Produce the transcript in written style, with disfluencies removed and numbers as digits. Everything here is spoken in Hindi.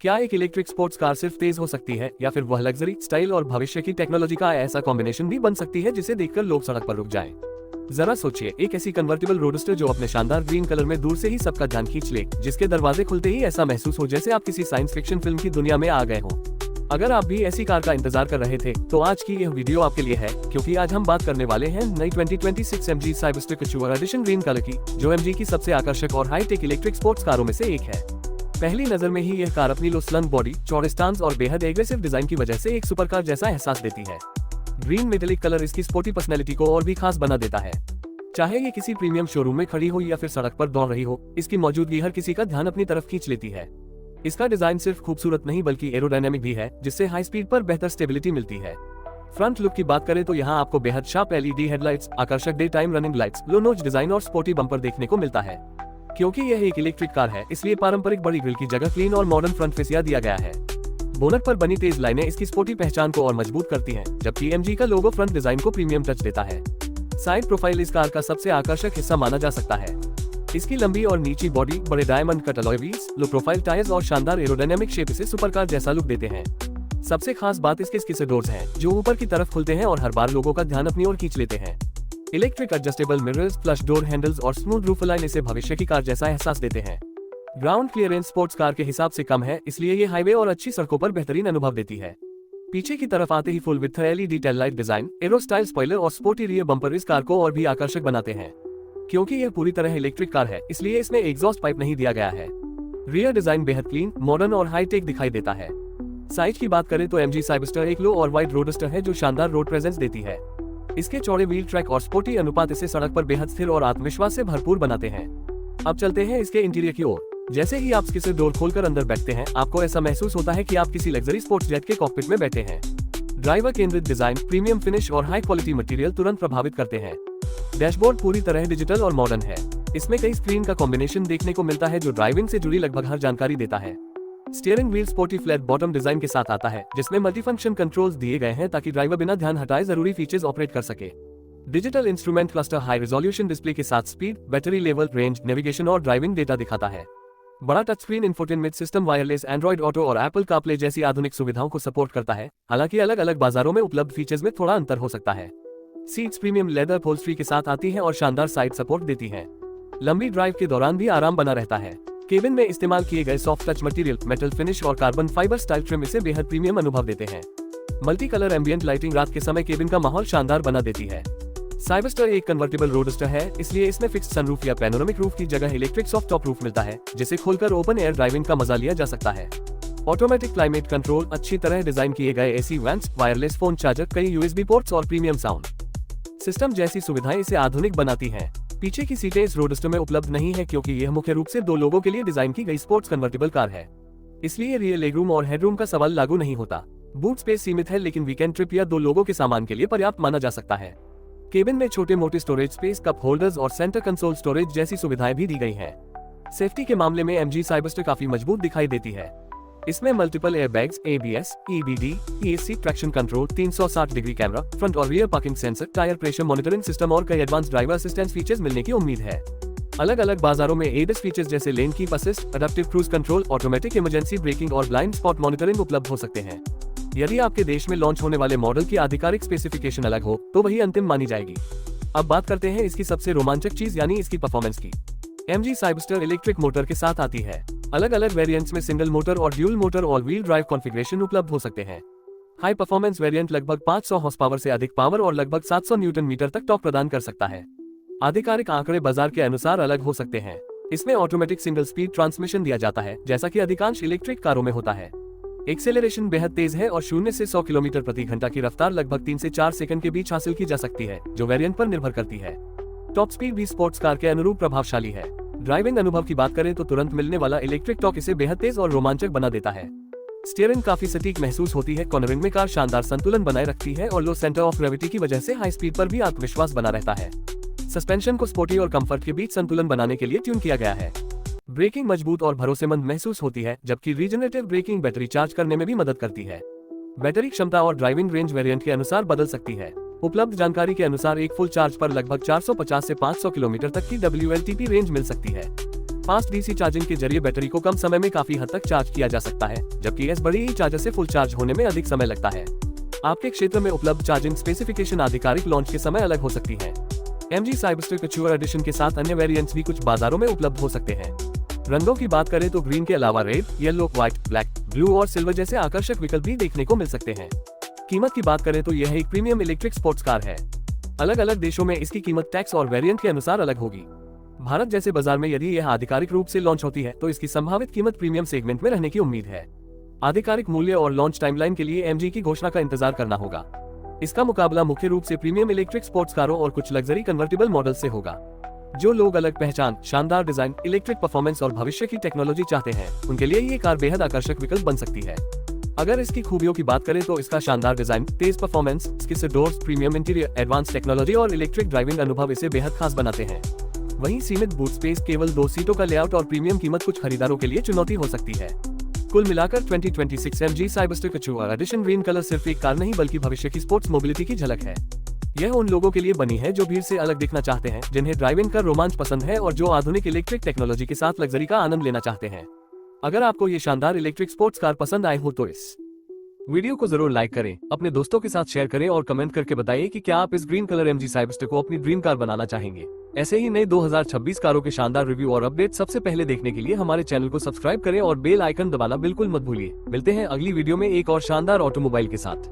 क्या एक इलेक्ट्रिक स्पोर्ट्स कार सिर्फ तेज हो सकती है या फिर वह लग्जरी, स्टाइल और भविष्य की टेक्नोलॉजी का ऐसा कॉम्बिनेशन भी बन सकती है जिसे देखकर लोग सड़क पर रुक जाएं? जरा सोचिए, एक ऐसी कन्वर्टेबल रोडस्टर जो अपने शानदार ग्रीन कलर में दूर से ही सबका ध्यान खींच ले, जिसके दरवाजे खुलते ही ऐसा महसूस हो जैसे आप किसी साइंस फिक्शन फिल्म की दुनिया में आ गए हो। अगर आप भी ऐसी कार का इंतजार कर रहे थे तो आज की यह वीडियो आपके लिए है, क्योंकि आज हम बात करने वाले हैं नई 2026 MG साइबरस्टर कचुआ एडिशन ग्रीन कलर की, जो MG की सबसे आकर्षक और हाईटेक इलेक्ट्रिक स्पोर्ट्स कारों में से एक है। पहली नजर में ही यह कार अपनी लो स्लंग बॉडी, चौड़े स्टांस और बेहद एग्रेसिव डिजाइन की वजह से एक सुपरकार जैसा एहसास देती है। ग्रीन मेटेलिक कलर इसकी स्पोर्टी पर्सनैलिटी को और भी खास बना देता है। चाहे ये किसी प्रीमियम शोरूम में खड़ी हो या फिर सड़क पर दौड़ रही हो, इसकी मौजूदगी हर किसी का ध्यान अपनी तरफ खींच लेती है। इसका डिजाइन सिर्फ खूबसूरत नहीं बल्कि एरोडायनेमिक भी है, जिससे हाई स्पीड पर बेहतर स्टेबिलिटी मिलती है। फ्रंट लुक की बात करें तो यहाँ आपको बेहद शार्प LED हेडलाइट्स, आकर्षक डे टाइम रनिंग लाइट्स, लो नोच डिजाइन और स्पोर्टी बम्पर देखने को मिलता है। क्योंकि यह एक इलेक्ट्रिक कार है, इसलिए पारंपरिक बड़ी ग्रिल की जगह क्लीन और मॉडर्न फ्रंट फेसिया दिया गया है। बोनट पर बनी तेज लाइनें इसकी स्पोर्टी पहचान को और मजबूत करती हैं, जबकि MG का लोगो फ्रंट डिजाइन को प्रीमियम टच देता है। साइड प्रोफाइल इस कार का सबसे आकर्षक हिस्सा माना जा सकता है। इसकी लंबी और नीची बॉडी, बड़े diamond cut alloy wheels, low profile tyres और शानदार एरोडायनेमिक शेप इसे सुपरकार जैसा लुक देते हैं। सबसे खास बात इसके स्किसर डोर्स हैं, जो ऊपर की तरफ खुलते हैं और हर बार लोगों का ध्यान अपनी ओर खींच लेते हैं। Electric adjustable mirrors, flush door handles और स्मूथ रूफ लाइन इसे भविष्य की कार जैसा एहसास देते हैं। ग्राउंड क्लियरेंस स्पोर्ट्स कार के हिसाब से कम है, इसलिए ये हाईवे और अच्छी सड़कों पर बेहतरीन अनुभव देती है। पीछे की तरफ आते ही full with LED tail light design, arrow style spoiler और स्पोर्टी रियर बम्पर इस कार को और भी आकर्षक बनाते हैं। क्योंकि यह पूरी तरह इलेक्ट्रिक कार है, इसलिए इसमें एग्जॉस्ट पाइप नहीं दिया गया है। रियर डिजाइन बेहद क्लीन, मॉडर्न और हाईटेक दिखाई देता है। साइज की बात करें तो MG साइबरस्टर एक लो और वाइड रोडस्टर है जो शानदार रोड प्रेजेंस देती है। इसके चौड़े व्हील ट्रैक और स्पोर्टी अनुपात इसे सड़क पर बेहद स्थिर और आत्मविश्वास से भरपूर बनाते हैं। अब चलते हैं इसके इंटीरियर की ओर। जैसे ही आप स्किसर डोर खोलकर अंदर बैठते हैं, आपको ऐसा महसूस होता है कि आप किसी लग्जरी स्पोर्ट्स जेट के कॉकपिट में बैठे हैं। ड्राइवर केंद्रित डिजाइन, प्रीमियम फिनिश और हाई क्वालिटी मटेरियल तुरंत प्रभावित करते हैं। डैशबोर्ड पूरी तरह डिजिटल और मॉडर्न है। इसमें कई स्क्रीन का कॉम्बिनेशन देखने को मिलता है जो ड्राइविंग से जुड़ी लगभग हर जानकारी देता है। Steering wheel sporty flat bottom design के साथ आता है, जिसमें मल्टीफंक्शन कंट्रोल्स दिए गए हैं ताकि ड्राइवर बिना ध्यान हटाए जरूरी फीचर्स ऑपरेट कर सके। Digital instrument cluster high resolution display के साथ speed, battery level, range, navigation और ड्राइविंग डेटा दिखाता है। बड़ा touch screen infotainment system, wireless Android auto और एप्पल कारप्ले जैसी आधुनिक सुविधाओं को सपोर्ट करता है। हालांकि अलग अलग बाजारों में उपलब्ध फीचर्स में थोड़ा अंतर हो सकता है। सीट्स प्रीमियम लेदर अपहोल्स्ट्री के साथ आती हैं और शानदार साइड सपोर्ट देती हैं। लंबी ड्राइव के दौरान भी आराम बना रहता है। केबिन में इस्तेमाल किए गए soft touch material, metal finish और कार्बन फाइबर स्टाइल ट्रिम इसे बेहद प्रीमियम अनुभव देते हैं। मल्टी कलर एम्बियंट लाइटिंग रात के समय केबिन का माहौल शानदार बना देती है। साइबरस्टर एक कन्वर्टेबल रोडस्टर है, इसलिए इसमें फिक्स्ड सनरूफ या पैनोरामिक रूफ की जगह इलेक्ट्रिक सॉफ्ट टॉप रूफ मिलता है, जिसे खोलकर ओपन एयर ड्राइविंग का मजा लिया जा सकता है। ऑटोमेटिक क्लाइमेट कंट्रोल, अच्छी तरह डिजाइन किए गए AC vents, wireless phone charger, कई USB पोर्ट्स और प्रीमियम साउंड सिस्टम जैसी सुविधाएं इसे आधुनिक बनाती हैं। पीछे की सीटें इस रोडस्टर में उपलब्ध नहीं है, क्योंकि यह मुख्य रूप से 2 लोगों के लिए डिजाइन की गई स्पोर्ट्स कन्वर्टेबल कार है। इसलिए रियर लेगरूम और हेडरूम का सवाल लागू नहीं होता। बूट स्पेस सीमित है, लेकिन वीकेंड ट्रिप या 2 लोगों के सामान के लिए पर्याप्त माना जा सकता है। केबिन में छोटे मोटे स्टोरेज स्पेस, कप होल्डर्स और सेंटर कंसोल स्टोरेज जैसी सुविधाएं भी दी गई हैं। सेफ्टी के मामले में MG साइबरस्टर काफी मजबूत दिखाई देती है। इसमें multiple airbags, ABS, EBD, ESC traction control, 360 degree camera, front और rear parking sensor, tyre pressure monitoring system और कई एडवांस ड्राइवर असिस्टेंस फीचर्स मिलने की उम्मीद है। अलग अलग बाजारों में ADAS फीचर्स जैसे lane keep assist, adaptive cruise control, automatic emergency breaking और ब्लाइंड स्पॉट मॉनिटरिंग उपलब्ध हो सकते हैं। यदि आपके देश में लॉन्च होने वाले मॉडल की आधिकारिक स्पेसिफिकेशन अलग हो तो वही अंतिम मानी जाएगी। अब बात करते हैं इसकी सबसे रोमांचक चीज यानी इसकी परफॉर्मेंस की। MG साइबरस्टर इलेक्ट्रिक मोटर के साथ आती है। अलग अलग वेरिएंट्स में सिंगल मोटर और ड्यूल मोटर और व्हील ड्राइव कॉन्फ़िगरेशन उपलब्ध हो सकते हैं। हाई परफॉर्मेंस वेरिएंट लगभग 500 हॉर्स पावर से अधिक पावर और लगभग 700 न्यूटन मीटर तक टॉर्क प्रदान कर सकता है। आधिकारिक आंकड़े बाजार के अनुसार अलग हो सकते हैं। इसमें ऑटोमेटिक सिंगल स्पीड ट्रांसमिशन दिया जाता है, जैसा कि अधिकांश इलेक्ट्रिक कारों में होता है। एक्सेलरेशन बेहद तेज है और 0 से 100 किलोमीटर प्रति घंटा की रफ्तार लगभग 3 से 4 सेकंड के बीच हासिल की जा सकती है, जो वेरिएंट पर निर्भर करती है। टॉप स्पीड भी स्पोर्ट्स कार के अनुरूप प्रभावशाली है। ड्राइविंग अनुभव की बात करें तो तुरंत मिलने वाला इलेक्ट्रिक टॉर्क इसे बेहद तेज और रोमांचक बना देता है। स्टीयरिंग काफी सटीक महसूस होती है। कॉर्नरिंग में कार शानदार संतुलन बनाए रखती है और लो सेंटर ऑफ ग्रेविटी की वजह से हाई स्पीड पर भी आत्मविश्वास बना रहता है। सस्पेंशन को स्पोर्टी और कंफर्ट के बीच संतुलन बनाने के लिए ट्यून किया गया है। ब्रेकिंग मजबूत और भरोसेमंद महसूस होती है, जबकि रीजनरेटिव ब्रेकिंग बैटरी चार्ज करने में भी मदद करती है। बैटरी क्षमता और ड्राइविंग रेंज वेरिएंट के अनुसार बदल सकती है। उपलब्ध जानकारी के अनुसार एक फुल चार्ज पर लगभग 450 से 500 किलोमीटर तक की WLTP रेंज मिल सकती है। फास्ट डीसी चार्जिंग के जरिए बैटरी को कम समय में काफी हद तक चार्ज किया जा सकता है, जबकि एस बड़ी चार्जर से फुल चार्ज होने में अधिक समय लगता है। आपके क्षेत्र में उपलब्ध चार्जिंग स्पेसिफिकेशन आधिकारिक लॉन्च के समय अलग हो सकती है। MG Cyberster Couture एडिशन के साथ अन्य वेरिएंट्स भी कुछ बाजारों में उपलब्ध हो सकते हैं। रंगों की बात करें तो ग्रीन के अलावा red, yellow, white, black, blue और सिल्वर जैसे आकर्षक विकल्प भी देखने को मिल सकते हैं। कीमत की बात करें तो यह एक प्रीमियम इलेक्ट्रिक स्पोर्ट्स कार है। अलग अलग देशों में इसकी कीमत टैक्स और वेरिएंट के अनुसार अलग होगी। भारत जैसे बाजार में यदि यह आधिकारिक रूप से लॉन्च होती है तो इसकी संभावित कीमत प्रीमियम सेगमेंट में रहने की उम्मीद है। आधिकारिक मूल्य और लॉन्च टाइमलाइन के लिए MG की घोषणा का इंतजार करना होगा। इसका मुकाबला मुख्य रूप से प्रीमियम इलेक्ट्रिक स्पोर्ट्स कारों और कुछ लग्जरी कन्वर्टिबल मॉडल से होगा। जो लोग अलग पहचान, शानदार डिजाइन, इलेक्ट्रिक परफॉर्मेंस और भविष्य की टेक्नोलॉजी चाहते हैं, उनके लिए ये कार बेहद आकर्षक विकल्प बन सकती है। अगर इसकी खूबियों की बात करें तो इसका शानदार डिजाइन, तेज performance, skid doors, premium interior, advance technology और इलेक्ट्रिक ड्राइविंग अनुभव इसे बेहद खास बनाते हैं। वहीं सीमित बूट स्पेस, केवल 2 सीटों का लेआउट और प्रीमियम कीमत कुछ खरीदारों के लिए चुनौती हो सकती है। कुल मिलाकर 2026 MG Cyberster Couture edition green colour सिर्फ एक कार नहीं बल्कि भविष्य की स्पोर्ट्स मोबिलिटी की झलक है। यह उन लोगों के लिए बनी है जो भीड़ से अलग दिखना चाहते हैं, जिन्हें ड्राइविंग का रोमांच पसंद है और जो आधुनिक इलेक्ट्रिक टेक्नोलॉजी के साथ लग्जरी का आनंद लेना चाहते हैं। अगर आपको ये शानदार इलेक्ट्रिक स्पोर्ट्स कार पसंद आए हो तो इस वीडियो को जरूर लाइक करें, अपने दोस्तों के साथ शेयर करें और कमेंट करके बताइए कि क्या आप इस ग्रीन कलर MG Cyberster को अपनी ड्रीम कार बनाना चाहेंगे। ऐसे ही नए 2026 कारों के शानदार रिव्यू और अपडेट सबसे पहले देखने के लिए हमारे चैनल को सब्सक्राइब करें और बेल आइकन दबाना बिल्कुल मत भूलिए। मिलते हैं अगली वीडियो में एक और शानदार ऑटोमोबाइल के साथ।